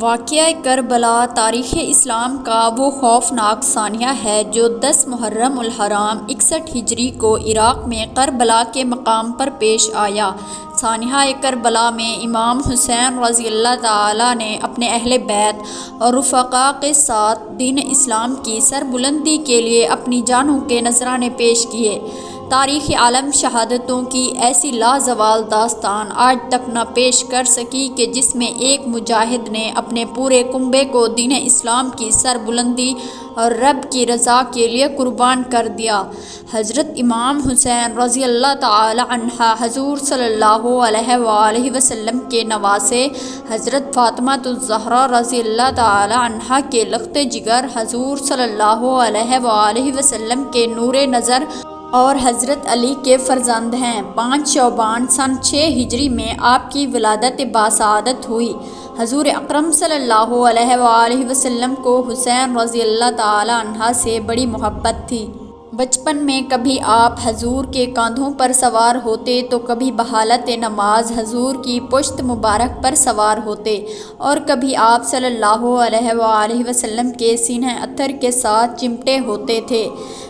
واقعہ کربلا تاریخ اسلام کا وہ خوفناک ثانیہ ہے جو 10 محرم الحرام 61 ہجری کو عراق میں کربلا کے مقام پر پیش آیا۔ ثانیہ کربلا میں امام حسین رضی اللہ تعالیٰ نے اپنے اہل بیت اور رفقاء کے ساتھ دین اسلام کی سربلندی کے لیے اپنی جانوں کے نذرانے پیش کیے۔ تاریخ عالم شہادتوں کی ایسی لازوال داستان آج تک نہ پیش کر سکی کہ جس میں ایک مجاہد نے اپنے پورے کنبے کو دین اسلام کی سربلندی اور رب کی رضا کے لیے قربان کر دیا۔ حضرت امام حسین رضی اللہ تعالی عنہ حضور صلی اللہ علیہ وآلہ وسلم کے نواسے حضرت فاطمہ الزہرا رضی اللہ تعالی عنہ کے لخت جگر حضور صلی اللہ علیہ وآلہ وسلم کے نور نظر اور حضرت علی کے فرزند ہیں۔ 5 شعبان سن 6 ہجری میں آپ کی ولادت باسعادت ہوئی۔ حضور اکرم صلی اللہ علیہ وآلہ وسلم کو حسین رضی اللہ تعالی عنہ سے بڑی محبت تھی۔ بچپن میں کبھی آپ حضور کے کاندھوں پر سوار ہوتے تو کبھی بحالت نماز حضور کی پشت مبارک پر سوار ہوتے اور کبھی آپ صلی اللہ علیہ وآلہ وسلم کے سینہ اطہر کے ساتھ چمٹے ہوتے تھے۔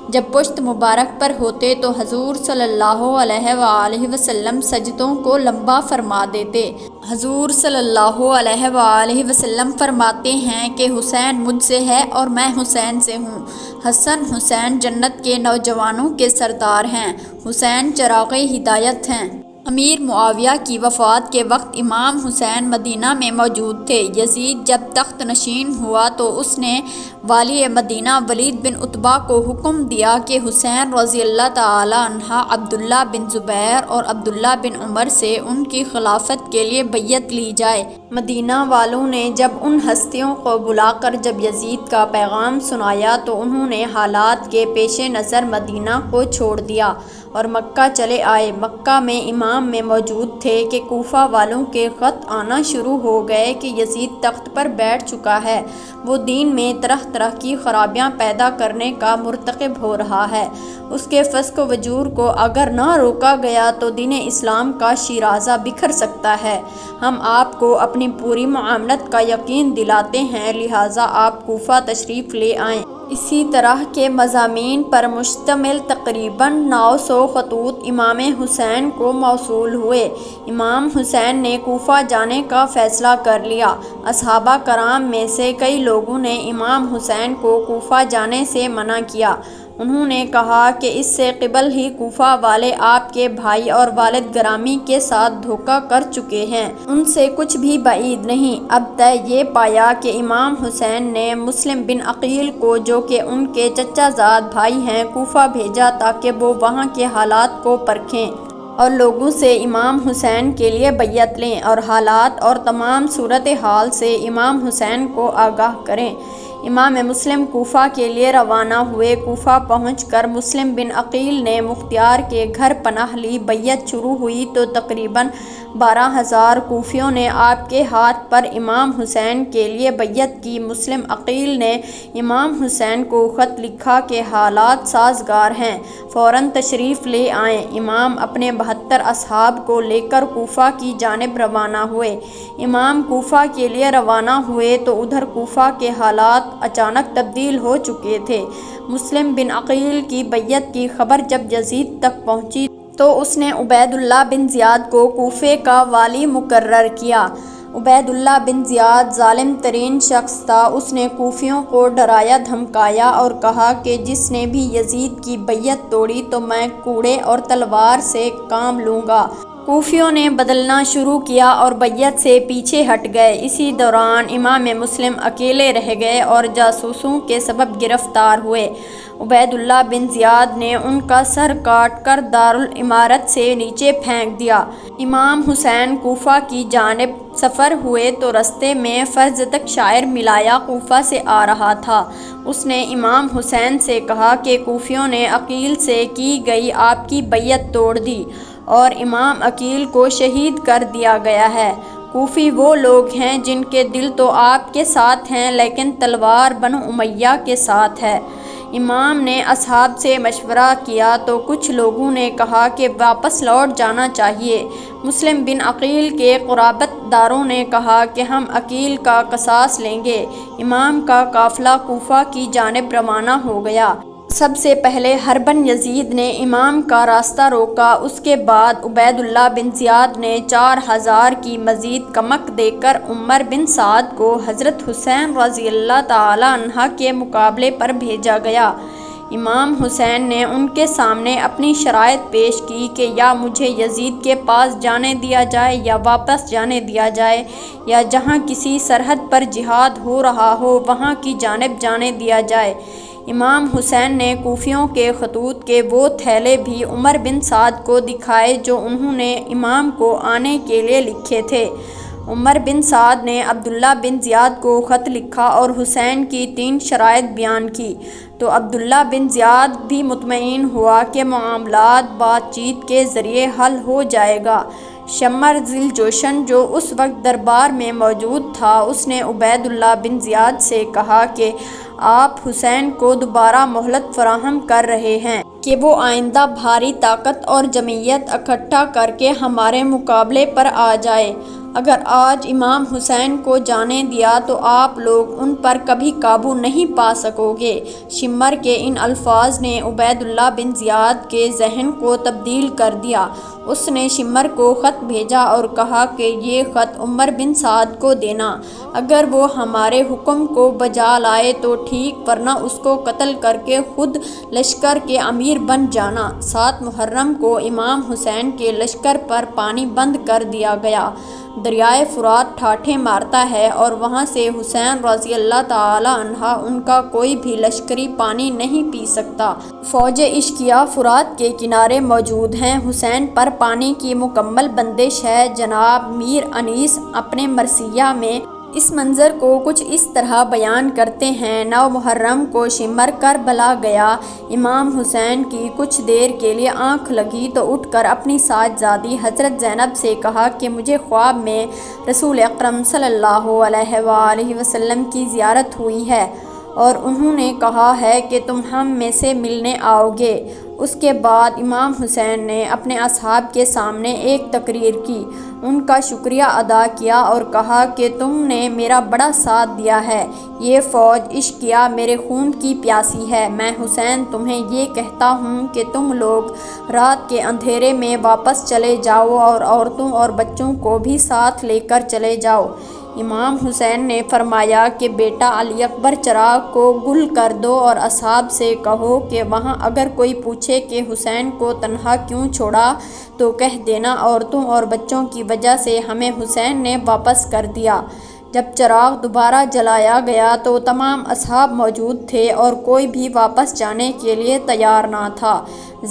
جب پشت مبارک پر ہوتے تو حضور صلی اللہ علیہ وآلہ وسلم سجدوں کو لمبا فرما دیتے۔ حضور صلی اللہ علیہ وآلہ وسلم فرماتے ہیں کہ حسین مجھ سے ہے اور میں حسین سے ہوں۔ حسن حسین جنت کے نوجوانوں کے سردار ہیں۔ حسین چراغ ہدایت ہیں۔ امیر معاویہ کی وفات کے وقت امام حسین مدینہ میں موجود تھے۔ یزید جب تخت نشین ہوا تو اس نے والی مدینہ ولید بن عتبہ کو حکم دیا کہ حسین رضی اللہ تعالی عنہ عبداللہ بن زبیر اور عبداللہ بن عمر سے ان کی خلافت کے لیے بیعت لی جائے۔ مدینہ والوں نے جب ان ہستیوں کو بلا کر جب یزید کا پیغام سنایا تو انہوں نے حالات کے پیش نظر مدینہ کو چھوڑ دیا اور مکہ چلے آئے۔ مکہ میں امام میں موجود تھے کہ کوفہ والوں کے خط آنا شروع ہو گئے کہ یزید تخت پر بیٹھ چکا ہے، وہ دین میں طرح طرح کی خرابیاں پیدا کرنے کا مرتکب ہو رہا ہے، اس کے فسق و فجور کو اگر نہ روکا گیا تو دین اسلام کا شیرازہ بکھر سکتا ہے۔ ہم آپ کو اپنی پوری معاملت کا یقین دلاتے ہیں، لہٰذا آپ کوفہ تشریف لے آئیں۔ اسی طرح کے مضامین پر مشتمل تقریباً 900 خطوط امام حسین کو موصول ہوئے۔ امام حسین نے کوفہ جانے کا فیصلہ کر لیا۔ اصحابہ کرام میں سے کئی لوگوں نے امام حسین کو کوفہ جانے سے منع کیا۔ انہوں نے کہا کہ اس سے قبل ہی کوفہ والے آپ کے بھائی اور والد گرامی کے ساتھ دھوکہ کر چکے ہیں، ان سے کچھ بھی بعید نہیں۔ اب طے یہ پایا کہ امام حسین نے مسلم بن عقیل کو، جو کہ ان کے چچا زاد بھائی ہیں، کوفہ بھیجا تاکہ وہ وہاں کے حالات کو پرکھیں اور لوگوں سے امام حسین کے لیے بیعت لیں اور حالات اور تمام صورتحال سے امام حسین کو آگاہ کریں۔ امام مسلم کوفہ کے لیے روانہ ہوئے۔ کوفہ پہنچ کر مسلم بن عقیل نے مختار کے گھر پناہ لی۔ بیعت شروع ہوئی تو تقریباً 12,000 کوفیوں نے آپ کے ہاتھ پر امام حسین کے لیے بیعت کی۔ مسلم عقیل نے امام حسین کو خط لکھا کہ حالات سازگار ہیں، فوراً تشریف لے آئیں۔ امام اپنے 72 اصحاب کو لے کر کوفہ کی جانب روانہ ہوئے۔ امام کوفہ کے لیے روانہ ہوئے تو ادھر کوفہ کے حالات اچانک تبدیل ہو چکے تھے۔ مسلم بن عقیل کی بیعت کی خبر جب یزید تک پہنچی تو اس نے عبید اللہ بن زیاد کو کوفے کا والی مقرر کیا۔ عبید اللہ بن زیاد ظالم ترین شخص تھا۔ اس نے کوفیوں کو ڈرایا دھمکایا اور کہا کہ جس نے بھی یزید کی بیعت توڑی تو میں کوڑے اور تلوار سے کام لوں گا۔ کوفیوں نے بدلنا شروع کیا اور بیعت سے پیچھے ہٹ گئے۔ اسی دوران امام مسلم اکیلے رہ گئے اور جاسوسوں کے سبب گرفتار ہوئے۔ عبید اللہ بن زیاد نے ان کا سر کاٹ کر دارالامارت سے نیچے پھینک دیا۔ امام حسین کوفہ کی جانب سفر ہوئے تو رستے میں فرزدق شاعر ملایا کوفہ سے آ رہا تھا۔ اس نے امام حسین سے کہا کہ کوفیوں نے عقیل سے کی گئی آپ کی بیعت توڑ دی اور امام عقیل کو شہید کر دیا گیا ہے۔ کوفی وہ لوگ ہیں جن کے دل تو آپ کے ساتھ ہیں لیکن تلوار بنو امیہ کے ساتھ ہے۔ امام نے اصحاب سے مشورہ کیا تو کچھ لوگوں نے کہا کہ واپس لوٹ جانا چاہیے۔ مسلم بن عقیل کے قرابت داروں نے کہا کہ ہم عقیل کا قصاص لیں گے۔ امام کا قافلہ کوفہ کی جانب روانہ ہو گیا۔ سب سے پہلے حرب بن یزید نے امام کا راستہ روکا، اس کے بعد عبید اللہ بن زیاد نے 4000 کی مزید کمک دے کر عمر بن سعد کو حضرت حسین رضی اللہ تعالی عنہ کے مقابلے پر بھیجا گیا۔ امام حسین نے ان کے سامنے اپنی شرائط پیش کی کہ یا مجھے یزید کے پاس جانے دیا جائے یا واپس جانے دیا جائے، یا جہاں کسی سرحد پر جہاد ہو رہا ہو وہاں کی جانب جانے دیا جائے۔ امام حسین نے کوفیوں کے خطوط کے وہ تھیلے بھی عمر بن سعد کو دکھائے جو انہوں نے امام کو آنے کے لیے لکھے تھے۔ عمر بن سعد نے عبداللہ بن زیاد کو خط لکھا اور حسین کی 3 شرائط بیان کی، تو عبداللہ بن زیاد بھی مطمئن ہوا کہ معاملات بات چیت کے ذریعے حل ہو جائے گا۔ شمر ذی الجوشن جو اس وقت دربار میں موجود تھا، اس نے عبید اللہ بن زیاد سے کہا کہ آپ حسین کو دوبارہ مہلت فراہم کر رہے ہیں کہ وہ آئندہ بھاری طاقت اور جمعیت اکٹھا کر کے ہمارے مقابلے پر آ جائے۔ اگر آج امام حسین کو جانے دیا تو آپ لوگ ان پر کبھی قابو نہیں پا سکو گے۔ شمر کے ان الفاظ نے عبید اللہ بن زیاد کے ذہن کو تبدیل کر دیا۔ اس نے شمر کو خط بھیجا اور کہا کہ یہ خط عمر بن سعد کو دینا، اگر وہ ہمارے حکم کو بجا لائے تو ٹھیک، ورنہ اس کو قتل کر کے خود لشکر کے امیر بن جانا۔ 7 محرم کو امام حسین کے لشکر پر پانی بند کر دیا گیا۔ دریائے فرات ٹھاٹھیں مارتا ہے اور وہاں سے حسین رضی اللہ تعالی عنہ ان کا کوئی بھی لشکری پانی نہیں پی سکتا۔ فوج عشقیہ فرات کے کنارے موجود ہیں۔ حسین پر پانی کی مکمل بندش ہے۔ جناب میر انیس اپنے مرثیہ میں اس منظر کو کچھ اس طرح بیان کرتے ہیں: 9 محرم کو شمر کربلا گیا۔ امام حسین کی کچھ دیر کے لیے آنکھ لگی تو اٹھ کر اپنی ساجزادی حضرت زینب سے کہا کہ مجھے خواب میں رسول اکرم صلی اللہ علیہ وآلہ وسلم کی زیارت ہوئی ہے اور انہوں نے کہا ہے کہ تم ہم میں سے ملنے آؤ گے۔ اس کے بعد امام حسین نے اپنے اصحاب کے سامنے ایک تقریر کی، ان کا شکریہ ادا کیا اور کہا کہ تم نے میرا بڑا ساتھ دیا ہے۔ یہ فوج عشقیہ میرے خون کی پیاسی ہے۔ میں حسین تمہیں یہ کہتا ہوں کہ تم لوگ رات کے اندھیرے میں واپس چلے جاؤ اور عورتوں اور بچوں کو بھی ساتھ لے کر چلے جاؤ۔ امام حسین نے فرمایا کہ بیٹا علی اکبر چراغ کو گل کر دو اور اصحاب سے کہو کہ وہاں اگر کوئی پوچھے کہ حسین کو تنہا کیوں چھوڑا تو کہہ دینا عورتوں اور بچوں کی وجہ سے ہمیں حسین نے واپس کر دیا۔ جب چراغ دوبارہ جلایا گیا تو تمام اصحاب موجود تھے اور کوئی بھی واپس جانے کے لیے تیار نہ تھا۔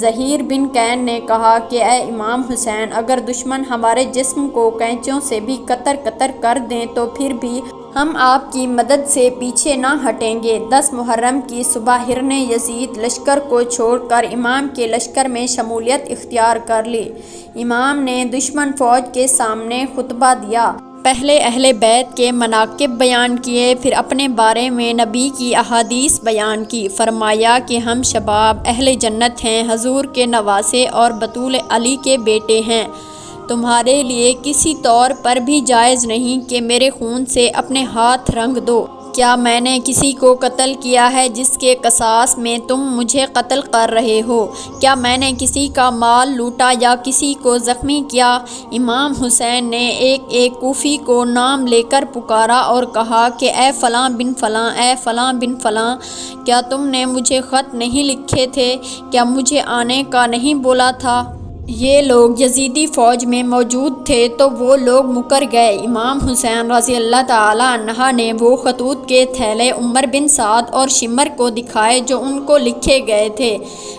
زہیر بن کین نے کہا کہ اے امام حسین، اگر دشمن ہمارے جسم کو کینچیوں سے بھی قطر قطر کر دیں تو پھر بھی ہم آپ کی مدد سے پیچھے نہ ہٹیں گے۔ 10 محرم کی صبح ہرن یزید لشکر کو چھوڑ کر امام کے لشکر میں شمولیت اختیار کر لی۔ امام نے دشمن فوج کے سامنے خطبہ دیا۔ پہلے اہل بیت کے مناقب بیان کیے، پھر اپنے بارے میں نبی کی احادیث بیان کی۔ فرمایا کہ ہم شباب اہل جنت ہیں، حضور کے نواسے اور بطول علی کے بیٹے ہیں۔ تمہارے لیے کسی طور پر بھی جائز نہیں کہ میرے خون سے اپنے ہاتھ رنگ دو۔ کیا میں نے کسی کو قتل کیا ہے جس کے قصاص میں تم مجھے قتل کر رہے ہو؟ کیا میں نے کسی کا مال لوٹا یا کسی کو زخمی کیا؟ امام حسین نے ایک ایک کوفی کو نام لے کر پکارا اور کہا کہ اے فلاں بن فلاں، اے فلاں بن فلاں، کیا تم نے مجھے خط نہیں لکھے تھے؟ کیا مجھے آنے کا نہیں بولا تھا؟ یہ لوگ یزیدی فوج میں موجود تھے تو وہ لوگ مکر گئے۔ امام حسین رضی اللہ تعالی عنہ نے وہ خطوط کے تھیلے عمر بن سعد اور شمر کو دکھائے جو ان کو لکھے گئے تھے،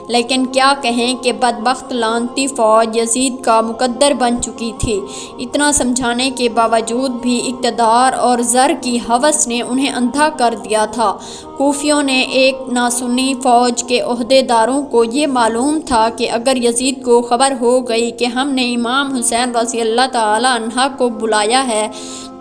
لیکن کیا کہیں کہ بدبخت لعنتی فوج یزید کا مقدر بن چکی تھی۔ اتنا سمجھانے کے باوجود بھی اقتدار اور زر کی ہوس نے انہیں اندھا کر دیا تھا۔ کوفیوں نے ایک ناسنی فوج کے عہدے داروں کو یہ معلوم تھا کہ اگر یزید کو خبر ہو گئی کہ ہم نے امام حسین رضی اللہ تعالی عنہ کو بلایا ہے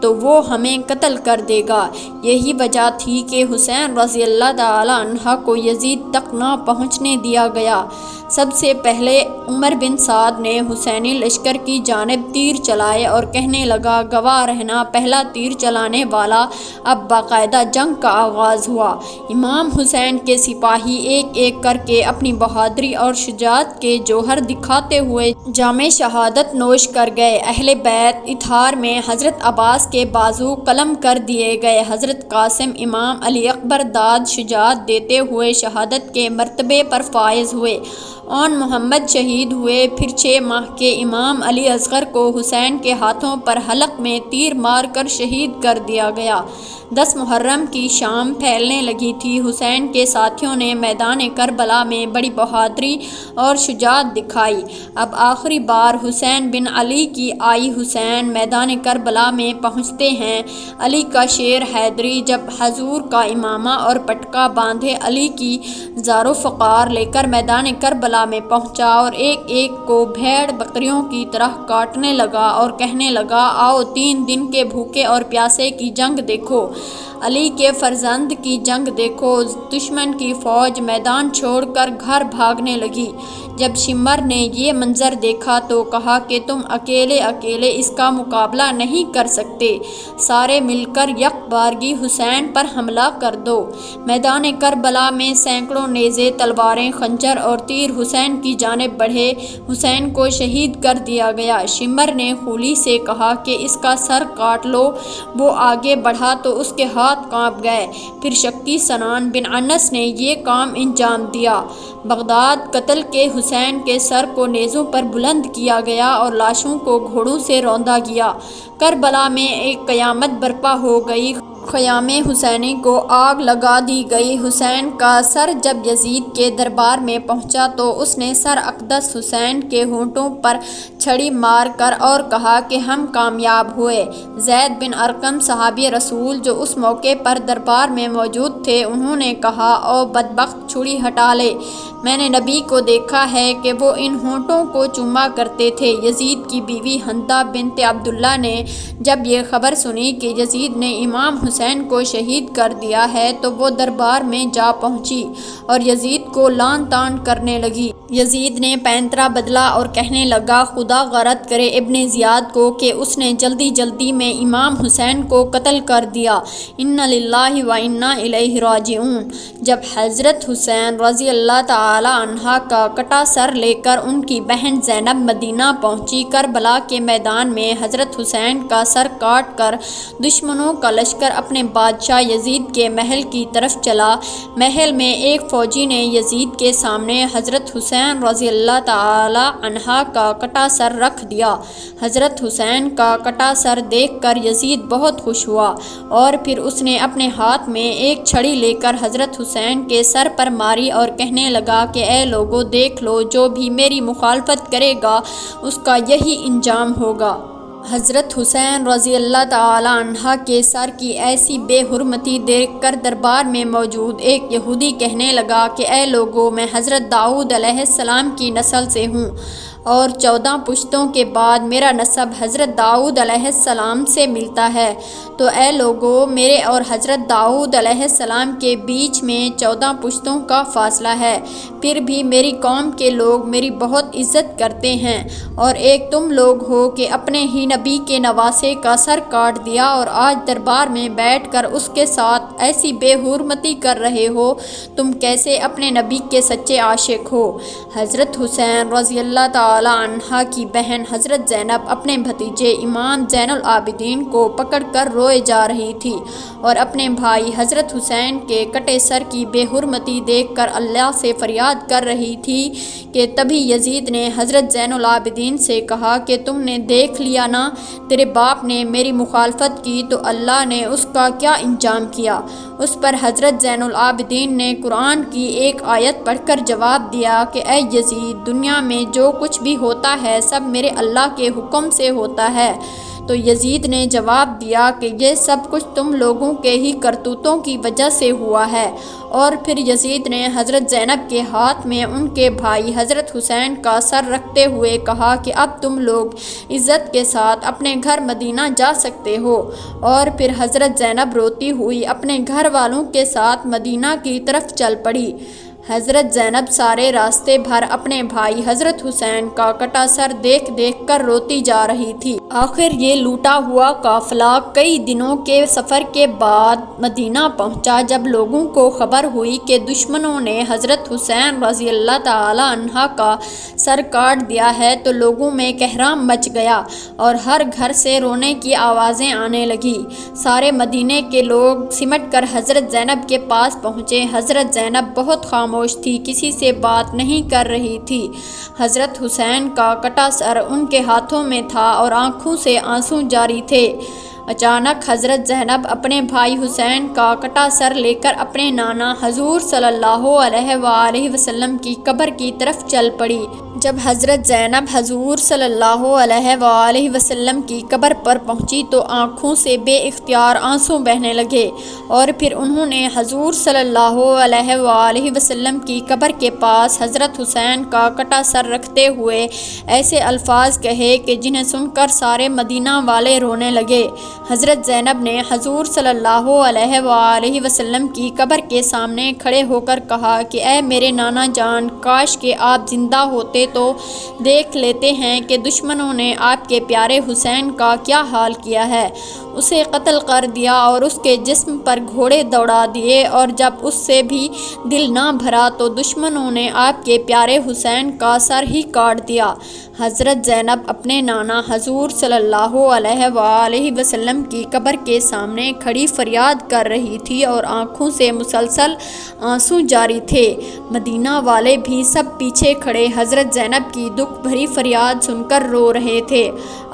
تو وہ ہمیں قتل کر دے گا۔ یہی وجہ تھی کہ حسین رضی اللہ تعالی عنہ کو یزید تک نہ پہنچنے دیا گیا۔ سب سے پہلے عمر بن سعد نے حسینی لشکر کی جانب تیر چلائے اور کہنے لگا، گواہ رہنا پہلا تیر چلانے والا۔ اب باقاعدہ جنگ کا آغاز ہوا۔ امام حسین کے سپاہی ایک ایک کر کے اپنی بہادری اور شجاعت کے جوہر دکھاتے ہوئے جام شہادت نوش کر گئے۔ اہل بیت اطہار میں حضرت عباس کے بازو قلم کر دیے گئے۔ حضرت قاسم امام علی اکبر داد شجاعت دیتے ہوئے شہادت کے مرتبے پر فائز ہوئے۔ آن محمد شہید ہوئے۔ پھر 6 ماہ کے امام علی اصغر کو حسین کے ہاتھوں پر حلق میں تیر مار کر شہید کر دیا گیا۔ 10 محرم کی شام پھیلنے لگی تھی۔ حسین کے ساتھیوں نے میدان کربلا میں بڑی بہادری اور شجاعت دکھائی۔ اب آخری بار حسین بن علی کی آئی۔ حسین میدان کربلا میں پہنچتے ہیں۔ علی کا شیر حیدری جب حضور کا امامہ اور پٹکا باندھے علی کی زار و فقار لے کر میدان کربلا میں پہنچا اور ایک ایک کو بھیڑ بکریوں کی طرح کاٹنے لگا اور کہنے لگا، آؤ 3 دن کے بھوکے اور پیاسے کی جنگ دیکھو، علی کے فرزند کی جنگ دیکھو۔ دشمن کی فوج میدان چھوڑ کر گھر بھاگنے لگی۔ جب شمر نے یہ منظر دیکھا تو کہا کہ تم اکیلے اکیلے اس کا مقابلہ نہیں کر سکتے، سارے مل کر یک بارگی حسین پر حملہ کر دو۔ میدان کربلا میں سینکڑوں نیزے، تلواریں، خنجر اور تیر حسین کی جانب بڑھے۔ حسین کو شہید کر دیا گیا۔ شمر نے خولی سے کہا کہ اس کا سر کاٹ لو۔ وہ آگے بڑھا تو اس کے ہاتھ کانپ گئے۔ پھر شکی سنان بن انس نے یہ کام انجام دیا۔ بغداد قتل کے حسین کے سر کو نیزوں پر بلند کیا گیا اور لاشوں کو گھوڑوں سے روندا گیا۔ کربلا میں ایک قیامت برپا ہو گئی۔ خیام حسینی کو آگ لگا دی گئی۔ حسین کا سر جب یزید کے دربار میں پہنچا تو اس نے سر اقدس حسین کے ہونٹوں پر چھڑی مار کر اور کہا کہ ہم کامیاب ہوئے۔ زید بن ارقم صحابی رسول جو اس موقع پر دربار میں موجود تھے، انہوں نے کہا، او بدبخت، چھری ہٹا لے، میں نے نبی کو دیکھا ہے کہ وہ ان ہونٹوں کو چوما کرتے تھے۔ یزید کی بیوی حنطہ بنت عبداللہ نے جب یہ خبر سنی کہ یزید نے امام حسین کو شہید کر دیا ہے تو وہ دربار میں جا پہنچی اور یزید کو لعن طعن کرنے لگی۔ یزید نے پینترا بدلا اور کہنے لگا، خدا غارت کرے ابن زیاد کو کہ اس نے جلدی جلدی میں امام حسین کو قتل کر دیا۔ انا للہ و انا الیہ راجعون۔ جب حضرت حسین رضی اللہ تعالی عنہ کا کٹا سر لے کر ان کی بہن زینب مدینہ پہنچی، کربلا کے میدان میں حضرت حسین کا سر کاٹ کر دشمنوں کا لشکر اپنے بادشاہ یزید کے محل کی طرف چلا۔ محل میں ایک فوجی نے یزید کے سامنے حضرت حسین رضی اللہ تعالی عنہ کا کٹا سر رکھ دیا۔ حضرت حسین کا کٹا سر دیکھ کر یزید بہت خوش ہوا اور پھر اس نے اپنے ہاتھ میں ایک چھڑی لے کر حضرت حسین کے سر پر ماری اور کہنے لگا کہ اے لوگو، دیکھ لو، جو بھی میری مخالفت کرے گا اس کا یہی انجام ہوگا۔ حضرت حسین رضی اللہ تعالی عنہ کے سر کی ایسی بے حرمتی دیکھ کر دربار میں موجود ایک یہودی کہنے لگا کہ اے لوگو، میں حضرت داؤد علیہ السلام کی نسل سے ہوں اور 14 پشتوں کے بعد میرا نسب حضرت داؤد علیہ السلام سے ملتا ہے، تو اے لوگو، میرے اور حضرت داؤد علیہ السلام کے بیچ میں 14 پشتوں کا فاصلہ ہے، پھر بھی میری قوم کے لوگ میری بہت عزت کرتے ہیں، اور ایک تم لوگ ہو کہ اپنے ہی نبی کے نواسے کا سر کاٹ دیا اور آج دربار میں بیٹھ کر اس کے ساتھ ایسی بے حرمتی کر رہے ہو، تم کیسے اپنے نبی کے سچے عاشق ہو؟ حضرت حسین رضی اللہ تعالی عنہ کی بہن حضرت زینب اپنے بھتیجے امام زین العابدین کو پکڑ کر روئے جا رہی تھی اور اپنے بھائی حضرت حسین کے کٹے سر کی بے حرمتی دیکھ کر اللہ سے فریاد کر رہی تھی کہ تبھی یزید نے حضرت زین العابدین سے کہا کہ تم نے دیکھ لیا نا، تیرے باپ نے میری مخالفت کی تو اللہ نے اس کا کیا انجام کیا۔ اس پر حضرت زین العابدین نے قرآن کی ایک آیت پڑھ کر جواب دیا کہ اے یزید، دنیا میں جو کچھ بھی ہوتا ہے سب میرے اللہ کے حکم سے ہوتا ہے، تو یزید نے جواب دیا کہ یہ سب کچھ تم لوگوں کے ہی کرتوتوں کی وجہ سے ہوا ہے۔ اور پھر یزید نے حضرت زینب کے ہاتھ میں ان کے بھائی حضرت حسین کا سر رکھتے ہوئے کہا کہ اب تم لوگ عزت کے ساتھ اپنے گھر مدینہ جا سکتے ہو۔ اور پھر حضرت زینب روتی ہوئی اپنے گھر والوں کے ساتھ مدینہ کی طرف چل پڑی۔ حضرت زینب سارے راستے بھر اپنے بھائی حضرت حسین کا کٹا سر دیکھ دیکھ کر روتی جا رہی تھی۔ آخر یہ لوٹا ہوا قافلہ کئی دنوں کے سفر کے بعد مدینہ پہنچا۔ جب لوگوں کو خبر ہوئی کہ دشمنوں نے حضرت حسین رضی اللہ تعالی عنہ کا سر کاٹ دیا ہے تو لوگوں میں کہرام مچ گیا اور ہر گھر سے رونے کی آوازیں آنے لگیں۔ سارے مدینے کے لوگ سمٹ کر حضرت زینب کے پاس پہنچے۔ حضرت زینب بہت خاموش تھی، کسی سے بات نہیں کر رہی تھی۔ حضرت حسین کا کٹا سر ان کے ہاتھوں میں تھا اور آنکھوں سے آنسو جاری تھے۔ اچانک حضرت زینب اپنے بھائی حسین کا کٹا سر لے کر اپنے نانا حضور صلی اللہ علیہ وآلہ وسلم کی قبر کی طرف چل پڑی۔ جب حضرت زینب حضور صلی اللہ علیہ وآلہ وسلم کی قبر پر پہنچی تو آنکھوں سے بے اختیار آنسو بہنے لگے، اور پھر انہوں نے حضور صلی اللہ علیہ وآلہ وسلم کی قبر کے پاس حضرت حسین کا کٹا سر رکھتے ہوئے ایسے الفاظ کہے کہ جنہیں سن کر سارے مدینہ والے رونے لگے۔ حضرت زینب نے حضور صلی اللہ علیہ وآلہ وسلم کی قبر کے سامنے کھڑے ہو کر کہا کہ اے میرے نانا جان، کاش کہ آپ زندہ ہوتے تو دیکھ لیتے ہیں کہ دشمنوں نے آپ کے پیارے حسین کا کیا حال کیا ہے۔ اسے قتل کر دیا اور اس کے جسم پر گھوڑے دوڑا دیے، اور جب اس سے بھی دل نہ بھرا تو دشمنوں نے آپ کے پیارے حسین کا سر ہی کاٹ دیا۔ حضرت زینب اپنے نانا حضور صلی اللہ علیہ وآلہ وسلم کی قبر کے سامنے کھڑی فریاد کر رہی تھی اور آنکھوں سے مسلسل آنسو جاری تھے۔ مدینہ والے بھی سب پیچھے کھڑے حضرت زینب کی دکھ بھری فریاد سن کر رو رہے تھے۔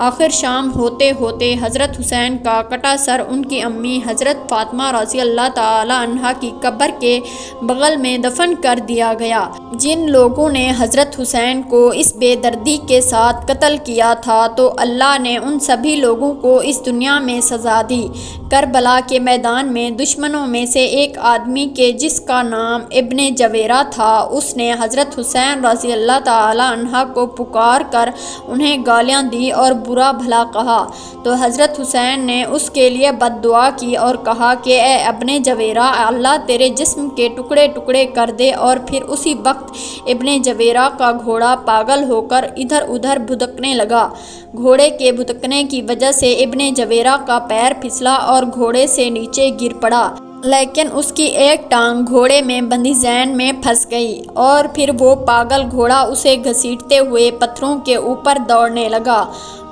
آخر شام ہوتے ہوتے حضرت حسین کا کٹا سر ان کی امی حضرت فاطمہ رضی اللہ تعالی عنہا کی قبر کے بغل میں دفن کر دیا گیا۔ جن لوگوں نے حضرت حسین کو اس بے دردی کے ساتھ قتل کیا تھا تو اللہ نے ان سبھی لوگوں کو اس دنیا میں سزا دی۔ کربلا کے میدان میں دشمنوں میں سے ایک آدمی کے جس کا نام ابن جویرہ تھا، اس نے حضرت حسین رضی اللہ تعالی عنہ کو پکار کر انہیں گالیاں دی اور برا بھلا کہا، تو حضرت حسین نے اس کے لیے بد دعا کی اور کہا کہ اے ابن جویرہ، اللہ تیرے جسم کے ٹکڑے ٹکڑے کر دے۔ اور پھر اسی وقت ابن جویرہ کا گھوڑا پاگل ہو کر ادھر ادھر بھٹکنے لگا۔ گھوڑے کے بھٹکنے کی وجہ سے ابن جویرہ کا پیر پھسلا اور گھوڑے سے نیچے گر پڑا، لیکن اس کی ایک ٹانگ گھوڑے میں بندھی ذہن میں پھنس گئی، اور پھر وہ پاگل گھوڑا اسے گھسیٹتے ہوئے پتھروں کے اوپر دوڑنے لگا۔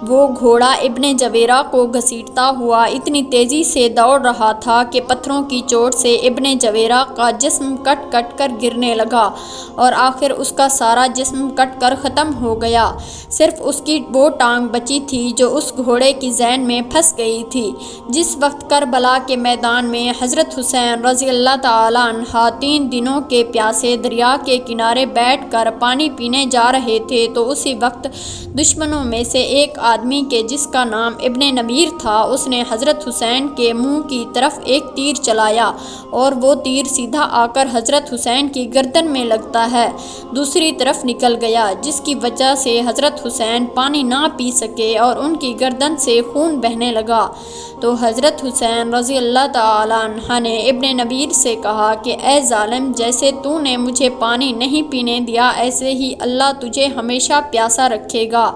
وہ گھوڑا ابن جویرہ کو گھسیٹتا ہوا اتنی تیزی سے دوڑ رہا تھا کہ پتھروں کی چوٹ سے ابن جویرہ کا جسم کٹ کٹ کر گرنے لگا، اور آخر اس کا سارا جسم کٹ کر ختم ہو گیا۔ صرف اس کی وہ ٹانگ بچی تھی جو اس گھوڑے کی ذہن میں پھنس گئی تھی۔ جس وقت کربلا کے میدان میں حضرت حسین رضی اللہ تعالی عنہ 3 دنوں کے پیاسے دریا کے کنارے بیٹھ کر پانی پینے جا رہے تھے تو اسی وقت دشمنوں میں سے ایک آدمی کے جس کا نام ابن نمیر تھا، اس نے حضرت حسین کے منہ کی طرف ایک تیر چلایا، اور وہ تیر سیدھا آ کر حضرت حسین کی گردن میں لگتا ہے دوسری طرف نکل گیا، جس کی وجہ سے حضرت حسین پانی نہ پی سکے اور ان کی گردن سے خون بہنے لگا۔ تو حضرت حسین رضی اللہ تعالی عنہ نے ابن نمیر سے کہا کہ اے ظالم، جیسے تو نے مجھے پانی نہیں پینے دیا ایسے ہی اللہ تجھے ہمیشہ پیاسا رکھے گا۔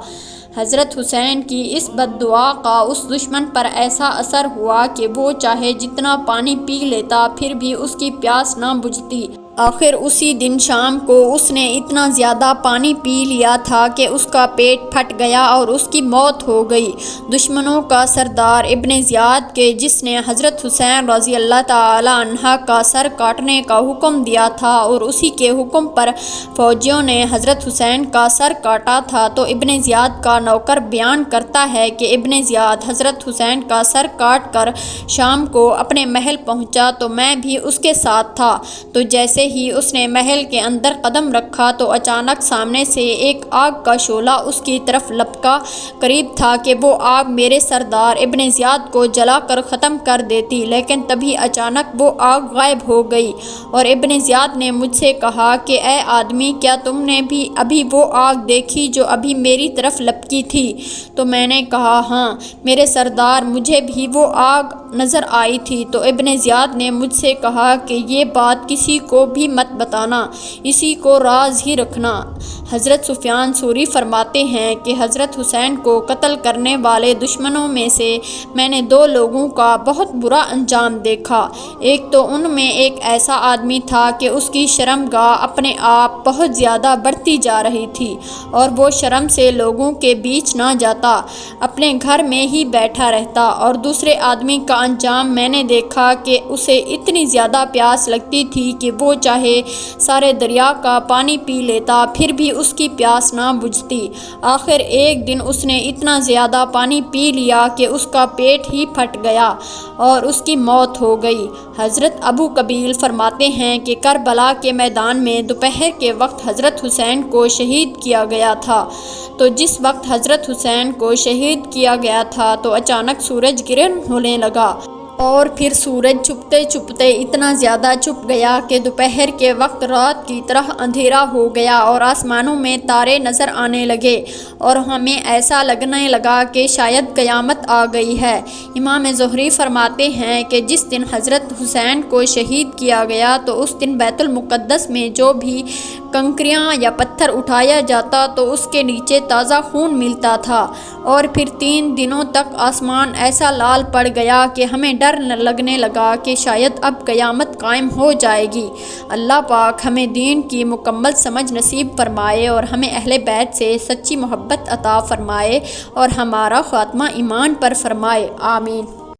حضرت حسین کی اس بد دعا کا اس دشمن پر ایسا اثر ہوا کہ وہ چاہے جتنا پانی پی لیتا پھر بھی اس کی پیاس نہ بجھتی۔ آخر اسی دن شام کو اس نے اتنا زیادہ پانی پی لیا تھا کہ اس کا پیٹ پھٹ گیا اور اس کی موت ہو گئی۔ دشمنوں کا سردار ابن زیاد کے جس نے حضرت حسین رضی اللہ تعالی عنہ کا سر کاٹنے کا حکم دیا تھا اور اسی کے حکم پر فوجیوں نے حضرت حسین کا سر کاٹا تھا، تو ابن زیاد کا نوکر بیان کرتا ہے کہ ابن زیاد حضرت حسین کا سر کاٹ کر شام کو اپنے محل پہنچا تو میں بھی اس کے ساتھ تھا، تو جیسے ہی اس نے محل کے اندر قدم رکھا تو اچانک سامنے سے ایک آگ کا شعلہ اس کی طرف لپکا۔ قریب تھا کہ وہ آگ میرے سردار ابن زیاد کو جلا کر ختم کر دیتی، لیکن تبھی اچانک وہ آگ غائب ہو گئی اور ابن زیاد نے مجھ سے کہا کہ اے آدمی، کیا تم نے بھی ابھی وہ آگ دیکھی جو ابھی میری طرف لپکی تھی؟ تو میں نے کہا ہاں میرے سردار، مجھے بھی وہ آگ نظر آئی تھی۔ تو ابن زیاد نے مجھ سے کہا کہ یہ بات کسی کو بھی مت بتانا، اسی کو راز ہی رکھنا۔ حضرت سفیان ثوری فرماتے ہیں کہ حضرت حسین کو قتل کرنے والے دشمنوں میں سے میں نے دو لوگوں کا بہت برا انجام دیکھا۔ ایک تو ان میں ایک ایسا آدمی تھا کہ اس کی شرمگاہ اپنے آپ بہت زیادہ بڑھتی جا رہی تھی اور وہ شرم سے لوگوں کے بیچ نہ جاتا، اپنے گھر میں ہی بیٹھا رہتا۔ اور دوسرے آدمی کا انجام میں نے دیکھا کہ اسے اتنی زیادہ پیاس لگتی تھی کہ وہ چاہے سارے دریا کا پانی پی لیتا پھر بھی اس کی پیاس نہ بجھتی۔ آخر ایک دن اس نے اتنا زیادہ پانی پی لیا کہ اس کا پیٹ ہی پھٹ گیا اور اس کی موت ہو گئی۔ حضرت ابو قبیل فرماتے ہیں کہ کربلا کے میدان میں دوپہر کے وقت حضرت حسین کو شہید کیا گیا تھا۔ تو جس وقت حضرت حسین کو شہید کیا گیا تھا تو اچانک سورج گرہن ہونے لگا اور پھر سورج چھپتے چھپتے اتنا زیادہ چھپ گیا کہ دوپہر کے وقت رات کی طرح اندھیرا ہو گیا اور آسمانوں میں تارے نظر آنے لگے اور ہمیں ایسا لگنے لگا کہ شاید قیامت آ گئی ہے۔ امام زہری فرماتے ہیں کہ جس دن حضرت حسین کو شہید کیا گیا تو اس دن بیت المقدس میں جو بھی کنکریاں یا پتھر اٹھایا جاتا تو اس کے نیچے تازہ خون ملتا تھا، اور پھر 3 دنوں تک آسمان ایسا لال پڑ گیا کہ ہمیں ڈر لگنے لگا کہ شاید اب قیامت قائم ہو جائے گی۔ اللہ پاک ہمیں دین کی مکمل سمجھ نصیب فرمائے اور ہمیں اہل بیت سے سچی محبت عطا فرمائے اور ہمارا خاتمہ ایمان پر فرمائے، آمین۔